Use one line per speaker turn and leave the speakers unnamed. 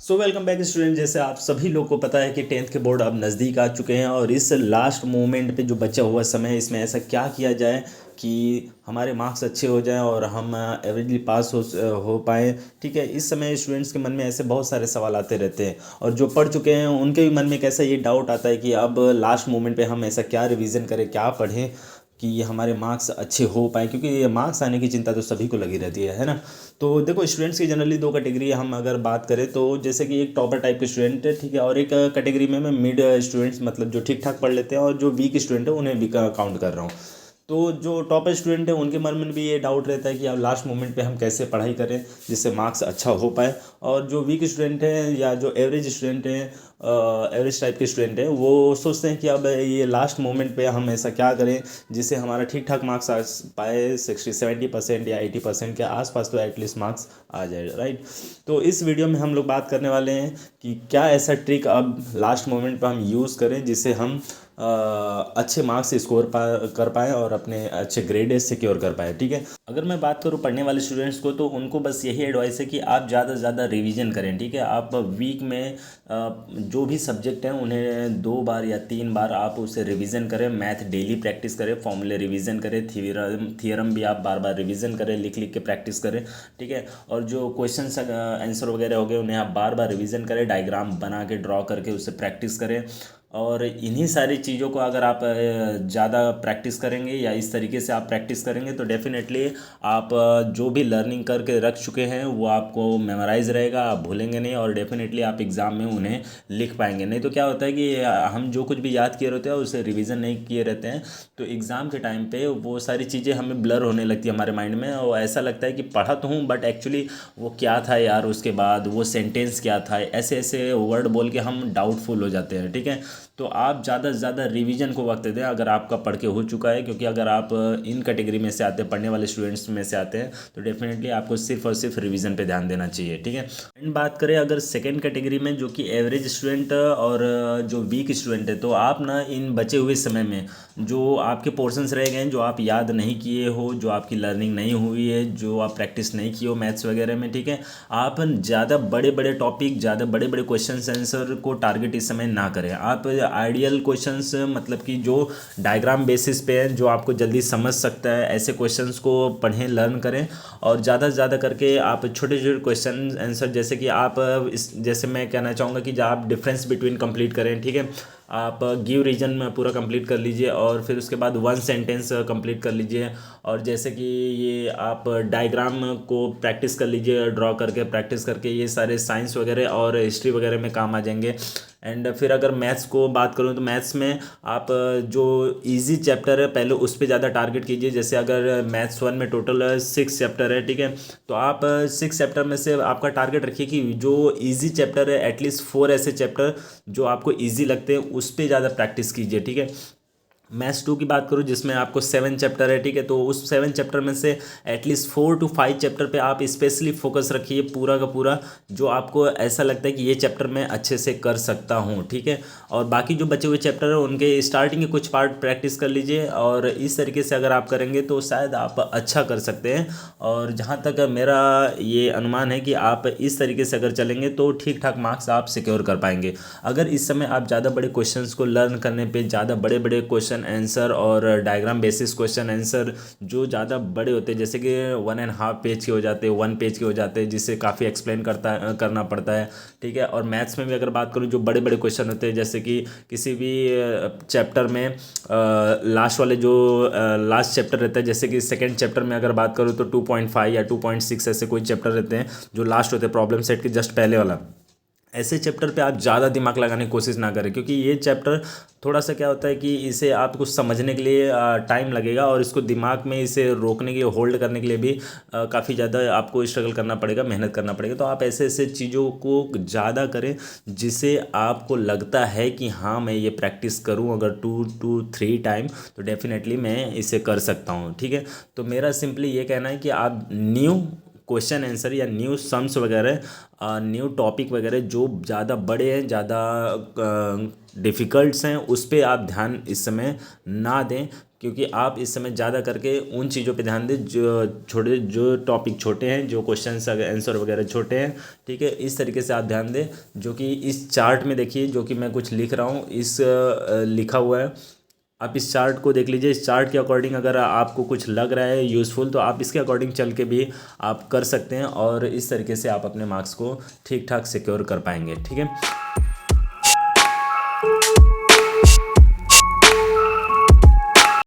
So welcome back student. जैसे आप सभी लोग को पता है कि टेंथ के बोर्ड अब नज़दीक आ चुके हैं और इस लास्ट मोमेंट पे जो बचा हुआ समय है इसमें ऐसा क्या किया जाए कि हमारे मार्क्स अच्छे हो जाएं और हम एवरेजली पास हो पाएँ। ठीक है, इस समय स्टूडेंट्स के मन में ऐसे बहुत सारे सवाल आते रहते हैं और जो पढ़ चुके हैं उनके भी मन में कैसा ये डाउट आता है कि अब लास्ट मोमेंट पे हम ऐसा क्या रिवीजन करें, क्या पढ़ें कि हमारे मार्क्स अच्छे हो पाए, क्योंकि ये मार्क्स आने की चिंता तो सभी को लगी रहती है ना। तो देखो, स्टूडेंट्स की जनरली दो कैटेगरी हम अगर बात करें तो जैसे कि एक टॉपर टाइप के स्टूडेंट है, ठीक है, और एक कैटेगरी में मैं मिड स्टूडेंट्स मतलब जो ठीक ठाक पढ़ लेते हैं और जो वीक स्टूडेंट है उन्हें भी काउंट कर रहा हूँ। तो जो टॉपर स्टूडेंट है उनके मन में भी ये डाउट रहता है कि अब लास्ट मोमेंट पे हम कैसे पढ़ाई करें जिससे मार्क्स अच्छा हो पाए। और जो वीक स्टूडेंट हैं या जो एवरेज स्टूडेंट हैं, एवरेज टाइप के स्टूडेंट हैं, वो सोचते हैं कि अब ये लास्ट मोमेंट पे हम ऐसा क्या करें जिससे हमारा ठीक ठाक मार्क्स आ पाए, 60-70% या 80% के आसपास तो एटलीस्ट मार्क्स आ जाए, राइट। तो इस वीडियो में हम लोग बात करने वाले हैं कि क्या ऐसा ट्रिक अब लास्ट मोमेंट पे हम यूज़ करें जिससे हम अच्छे मार्क्स स्कोर कर पाएँ और अपने अच्छे ग्रेड सिक्योर कर पाए। ठीक है, अगर मैं बात करूँ पढ़ने वाले स्टूडेंट्स को तो उनको बस यही एडवाइस है कि आप ज़्यादा से ज़्यादा रिवीजन करें। ठीक है, आप वीक में जो भी सब्जेक्ट हैं उन्हें 2 बार या 3 बार आप उसे रिवीजन करें। मैथ डेली प्रैक्टिस करें, फॉर्मूले रिवीजन करें, थियरम भी आप बार बार रिवीजन करें, लिख लिख के प्रैक्टिस करें। ठीक है, और जो क्वेश्चन आंसर वगैरह हो गए उन्हें आप बार बार रिवीजन करें, डायग्राम बना के ड्रॉ करके उससे प्रैक्टिस करें। और इन्हीं सारी चीज़ों को अगर आप ज़्यादा प्रैक्टिस करेंगे या इस तरीके से आप प्रैक्टिस करेंगे तो डेफिनेटली आप जो भी लर्निंग करके रख चुके हैं वो आपको मेमोराइज रहेगा, आप भूलेंगे नहीं और डेफिनेटली आप एग्ज़ाम में उन्हें लिख पाएंगे। नहीं तो क्या होता है कि हम जो कुछ भी याद किए रहते हैं उसे रिवीजन नहीं किए रहते हैं तो एग्ज़ाम के टाइम पे वो सारी चीज़ें हमें ब्लर होने लगती है हमारे माइंड में और ऐसा लगता है कि पढ़ा तो हूँ बट एक्चुअली वो क्या था यार, उसके बाद वो सेंटेंस क्या था, ऐसे ऐसे वर्ड बोल के हम डाउटफुल हो जाते हैं। ठीक है, तो आप ज़्यादा से ज़्यादा रिवीजन को वक्त दें अगर आपका पढ़ के हो चुका है, क्योंकि अगर आप इन कैटेगरी में से आते हैं, पढ़ने वाले स्टूडेंट्स में से आते हैं तो डेफिनेटली आपको सिर्फ और सिर्फ रिवीजन पे ध्यान देना चाहिए। ठीक है, एंड बात करें अगर सेकेंड कैटेगरी में जो कि एवरेज स्टूडेंट और जो वीक स्टूडेंट है, तो आप ना इन बचे हुए समय में जो आपके पोर्शंस रह गए हैं, जो आप याद नहीं किए हो, जो आपकी लर्निंग नहीं हुई है, जो आप प्रैक्टिस नहीं किए हो मैथ्स वगैरह में, ठीक है, आप ज़्यादा बड़े बड़े टॉपिक, ज़्यादा बड़े बड़े क्वेश्चन आंसर को टारगेट इस समय ना करें। आप आइडियल क्वेश्चंस मतलब कि जो डायग्राम बेसिस पे हैं, जो आपको जल्दी समझ सकता है, ऐसे क्वेश्चंस को पढ़ें, लर्न करें। और ज़्यादा से ज़्यादा करके आप छोटे छोटे क्वेश्चन आंसर, जैसे कि आप जैसे मैं कहना चाहूँगा कि जब आप डिफरेंस बिटवीन कंप्लीट करें, ठीक है, आप गिव रीजन में पूरा कंप्लीट कर लीजिए और फिर उसके बाद वन सेंटेंस कंप्लीट कर लीजिए। और जैसे कि ये आप डायग्राम को प्रैक्टिस कर लीजिए, ड्रॉ करके प्रैक्टिस करके, ये सारे साइंस वगैरह और हिस्ट्री वगैरह में काम आ जाएंगे। एंड फिर अगर मैथ्स को बात करूँ तो मैथ्स में आप जो इजी चैप्टर है पहले उस पर ज़्यादा टारगेट कीजिए। जैसे अगर मैथ्स 1 में टोटल 6 चैप्टर है, ठीक है, तो आप 6 चैप्टर में से आपका टारगेट रखिए कि जो इजी चैप्टर है एटलीस्ट 4 ऐसे चैप्टर जो आपको इजी लगते हैं उस पर ज़्यादा प्रैक्टिस कीजिए। ठीक है, मैथ्स 2 की बात करूँ जिसमें आपको 7 चैप्टर है, ठीक है, तो उस 7 चैप्टर में से एटलीस्ट 4 to 5 चैप्टर पे आप स्पेशली फोकस रखिए पूरा का पूरा, जो आपको ऐसा लगता है कि ये चैप्टर मैं अच्छे से कर सकता हूँ। ठीक है, और बाकी जो बचे हुए चैप्टर हैं उनके स्टार्टिंग के कुछ पार्ट प्रैक्टिस कर लीजिए और इस तरीके से अगर आप करेंगे तो शायद आप अच्छा कर सकते हैं। और जहाँ तक मेरा ये अनुमान है कि आप इस तरीके से अगर चलेंगे तो ठीक ठाक मार्क्स आप सिक्योर कर पाएंगे। अगर इस समय आप ज़्यादा बड़े क्वेश्चंस को लर्न करने पे, ज़्यादा बड़े बड़े क्वेश्चन आंसर और डायग्राम बेसिस क्वेश्चन आंसर जो ज़्यादा बड़े होते हैं, जैसे कि 1.5 पेज के हो जाते हैं, 1 पेज के हो जाते हैं, जिससे काफ़ी एक्सप्लेन करना पड़ता है। ठीक है, और मैथ्स में भी अगर बात करूँ जो बड़े बड़े क्वेश्चन होते हैं, जैसे कि किसी भी चैप्टर में लास्ट वाले जो लास्ट चैप्टर रहता है, जैसे कि सेकेंड चैप्टर में अगर बात करूँ तो 2.5 या 2.6 ऐसे कोई चैप्टर रहते हैं जो लास्ट होते हैं प्रॉब्लम सेट के जस्ट पहले वाला। ऐसे चैप्टर पे आप ज़्यादा दिमाग लगाने की कोशिश ना करें, क्योंकि ये चैप्टर थोड़ा सा क्या होता है कि इसे आपको समझने के लिए टाइम लगेगा और इसको दिमाग में इसे रोकने के लिए, होल्ड करने के लिए भी काफ़ी ज़्यादा आपको स्ट्रगल करना पड़ेगा, मेहनत करना पड़ेगा। तो आप ऐसे ऐसे चीज़ों को ज़्यादा करें जिसे आपको लगता है कि हाँ मैं ये प्रैक्टिस करूँ अगर 2 to 3 टाइम तो डेफिनेटली मैं इसे कर सकता हूँ। ठीक है, तो मेरा सिंपली ये कहना है कि आप न्यू क्वेश्चन आंसर या न्यू सम्स वगैरह, न्यू टॉपिक वगैरह जो ज़्यादा बड़े हैं, ज़्यादा डिफ़िकल्ट्स हैं, उस पर आप ध्यान इस समय ना दें, क्योंकि आप इस समय ज़्यादा करके उन चीज़ों पे ध्यान दें जो टॉपिक छोटे हैं, जो क्वेश्चन आंसर वगैरह छोटे हैं। ठीक है, इस तरीके से आप ध्यान दें। जो कि इस चार्ट में देखिए, जो कि मैं कुछ लिख रहा हूँ, इस लिखा हुआ है, आप इस चार्ट को देख लीजिए। इस चार्ट के अकॉर्डिंग अगर आपको कुछ लग रहा है यूज़फुल, तो आप इसके अकॉर्डिंग चल के भी आप कर सकते हैं, और इस तरीके से आप अपने मार्क्स को ठीक ठाक सिक्योर कर पाएंगे। ठीक है।